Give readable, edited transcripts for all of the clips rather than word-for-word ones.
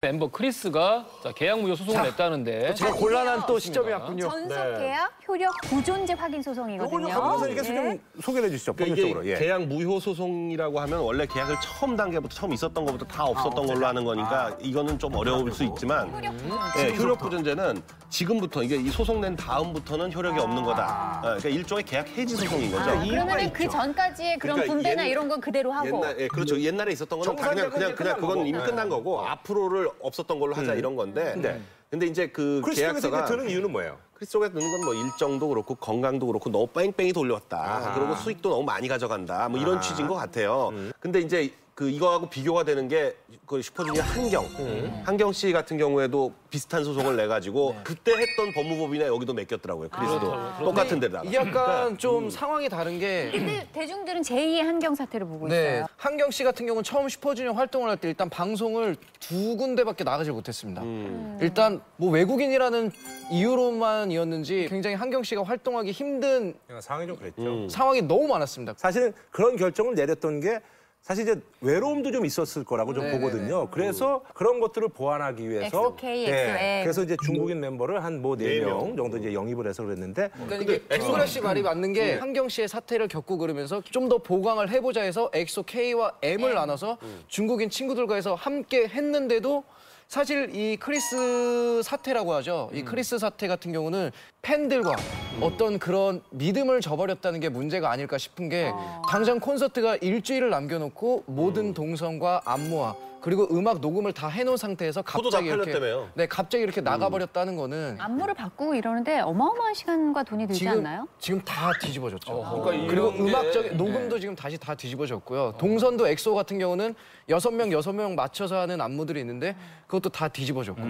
멤버 크리스가 계약 무효 소송을 냈다는데 제가 곤란한 또 시점이 왔군요. 전속 계약 효력 부존재 확인 소송이거든요. 이걸 강 변호사님께서 좀 소개해 주시죠. 법률적으로. 이게 계약 무효 소송이라고 하면 원래 계약을 처음 단계부터 처음 있었던 것부터 다 없었던 걸로 하는 거니까 이거는 좀 어려울 수 있지만 효력 부존재는 지금부터 이게 이 소송 낸 다음부터는 효력이 없는 거다. 그러니까 일종의 계약 해지 소송인 거죠. 그러면 그 전까지의 그런 그러니까 분배나 이런 건 그대로 하고. 그렇죠. 옛날에 있었던 거는 그냥 그건 이미 끝난 거고 앞으로를 없었던 걸로 하자 이런 건데. 근데 이제 그 계약서가 드는 이유는 뭐예요? 크리스 쪽에 드는 건 뭐 일정도 그렇고 건강도 그렇고 너무 뺑뺑이 돌려왔다. 그리고 수익도 너무 많이 가져간다. 뭐 이런 취지인 것 같아요. 근데 이제 그 이거하고 비교가 되는 게 그 슈퍼주니어 한경 씨 같은 경우에도 비슷한 소송을 내 가지고 그때 했던 법무법인에 여기도 맡겼더라고요. 크리스도 똑같은 데다가. 이게 약간 좀 상황이 다른 게 근데 대중들은 제2의 한경 사태를 보고 있어요. 한경 씨 같은 경우는 처음 슈퍼주니어 활동을 할 때 일단 방송을 2군데밖에 나가질 못했습니다. 일단 뭐 외국인이라는 이유로만이었는지 굉장히 한경 씨가 활동하기 힘든 상황이 좀 그랬죠. 상황이 너무 많았습니다. 사실은 그런 결정을 내렸던 게 사실 이제 외로움도 좀 있었을 거라고 좀 보거든요. 그래서 그런 것들을 보완하기 위해서 XOK, XOM. 그래서 이제 중국인 멤버를 한 뭐 4명 정도 이제 영입을 해서 그랬는데 그러니까 이게 엑소라 씨 말이 맞는 게 한경 씨의 사태를 겪고 그러면서 좀 더 보강을 해보자 해서 엑소 K와 M을 나눠서 중국인 친구들과 해서 함께 했는데도 사실 이 크리스 사태라고 하죠. 이 크리스 사태 같은 경우는 팬들과 어떤 그런 믿음을 저버렸다는 게 문제가 아닐까 싶은 게 당장 콘서트가 일주일을 남겨놓고 모든 동선과 안무와 그리고 음악 녹음을 다 해놓은 상태에서 갑자기 갑자기 이렇게 나가버렸다는 거는 안무를 바꾸고 이러는데 어마어마한 시간과 돈이 들지 않나요? 지금 다 뒤집어졌죠. 그리고 음악적인 녹음도 지금 다시 다 뒤집어졌고요. 동선도 엑소 같은 경우는 6명 맞춰서 하는 안무들이 있는데 그것도 다 뒤집어졌고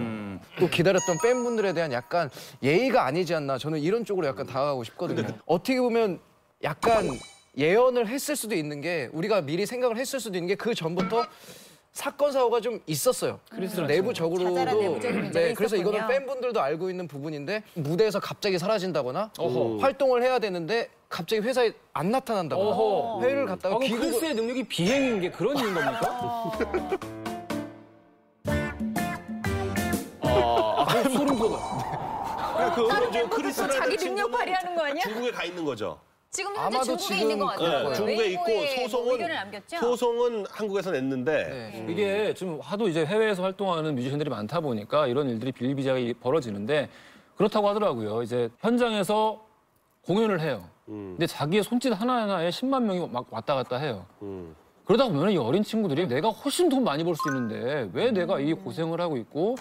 또 기다렸던 팬분들에 대한 약간 예의가 아니지 않나 저는 이런 쪽으로 약간 다가가고 싶거든요. 어떻게 보면 약간 예언을 했을 수도 있는 게 우리가 미리 생각을 했을 수도 있는 게 그 전부터 사건 사고가 좀 있었어요. 그래서 내부적으로도 그래서 이거는 팬분들도 알고 있는 부분인데 무대에서 갑자기 사라진다거나 활동을 해야 되는데 갑자기 회사에 안 나타난다거나 회의를 갔다가 크리스의 능력이 비행인 게 그런 이유인 겁니까? 소름 돋아. 크리스는 자기 능력 발휘하는 거 아니야? 중국에 가 있는 거죠. 지금 현재 아마도 중국에 있는 것 같아요. 중국에 있고 소송은 한국에서 냈는데 이게 좀 하도 이제 해외에서 활동하는 뮤지션들이 많다 보니까 이런 일들이 비일비재하게 벌어지는데 그렇다고 하더라고요. 이제 현장에서 공연을 해요. 근데 자기의 손짓 하나하나에 10만 명이 막 왔다 갔다 해요. 그러다 보면 이 어린 친구들이 내가 훨씬 돈 많이 벌 수 있는데 왜 내가 이 고생을 하고 있고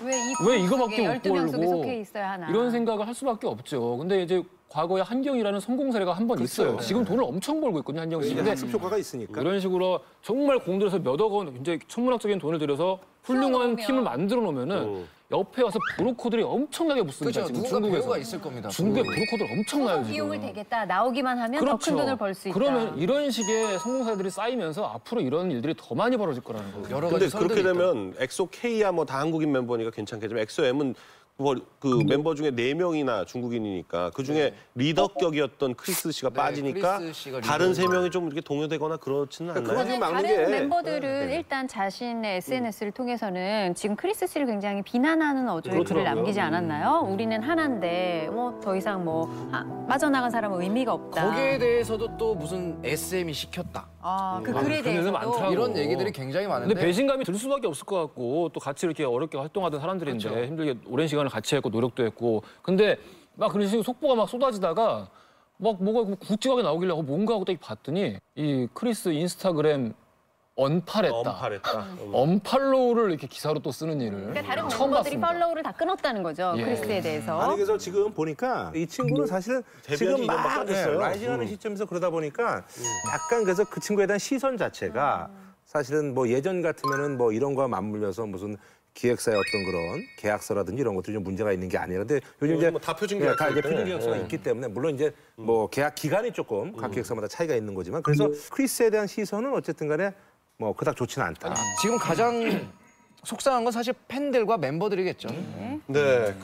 왜 이거밖에 못 12명 속에 벌고 속해 있어야 하나. 이런 생각을 할 수밖에 없죠. 근데 이제 과거에 한경이라는 성공 사례가 한 번 있어요. 지금 돈을 엄청 벌고 있거든요, 한경 씨. 근데 학습 효과가 있으니까. 이런 식으로 정말 공들여서 몇억 원, 굉장히 천문학적인 돈을 들여서 훌륭한 팀을 만들어 놓으면은 옆에 와서 브로커들이 엄청나게 붙습니다. 그렇죠. 지금 누군가 중국에서. 배우가 있을 겁니다. 중국의 브로커들 엄청나요, 지금. 비용을 대겠다. 나오기만 하면 더 큰 돈을 벌 수 있다. 그러면 이런 식의 성공 사례들이 쌓이면서 앞으로 이런 일들이 더 많이 벌어질 거라는 거예요. 여러 가지 근데 그렇게 되면 엑소 K야 뭐 다 한국인 멤버니까 괜찮겠지만 엑소 M은 뭐 그 멤버 중에 4명이나 중국인이니까 그 중에 리더격이었던 크리스 씨가 빠지니까 크리스 씨가 다른 3명이 좀 이렇게 동요되거나 그렇지는 않나요? 지금 막는 다른 게 멤버들은 일단 자신의 SNS를 통해서는 지금 크리스 씨를 굉장히 비난하는 어조의 글을 남기지 않았나요? 우리는 하나인데 뭐 더 이상 뭐 빠져나간 사람은 의미가 없다. 거기에 대해서도 또 무슨 SM이 시켰다. 그 글에 대해서도 많더라고요. 이런 얘기들이 굉장히 많은데 근데 배신감이 들 수밖에 없을 것 같고 또 같이 이렇게 어렵게 활동하던 사람들인데 힘들게 오랜 시간을 같이 했고 노력도 했고 근데 막 그런 식으로 속보가 막 쏟아지다가 막 뭐가 굵직하게 나오길래 뭔가 하고 딱 봤더니 이 크리스 인스타그램 언팔했다. 언팔로우를 이렇게 기사로 또 쓰는 일을 그러니까 다른 처음 멤버들이 봤습니다. 팔로우를 다 끊었다는 거죠. 크리스에 대해서. 아니 그래서 지금 보니까 이 친구는 사실은 지금 막 라이징하는 시점에서 그러다 보니까 약간 그래서 그 친구에 대한 시선 자체가 사실은 뭐 예전 같으면은 뭐 이런 거와 맞물려서 무슨 기획사의 어떤 그런 계약서라든지 이런 것들이 좀 문제가 있는 게 아니라 근데 요즘 이제 다 표준 다 계약서 이제 표준 계약서가 있기 때문에 물론 이제 뭐 계약 기간이 조금 각 기획사마다 차이가 있는 거지만 그래서 크리스에 대한 시선은 어쨌든 간에 뭐 그닥 좋지는 않다. 지금 가장 속상한 건 사실 팬들과 멤버들이겠죠. 네.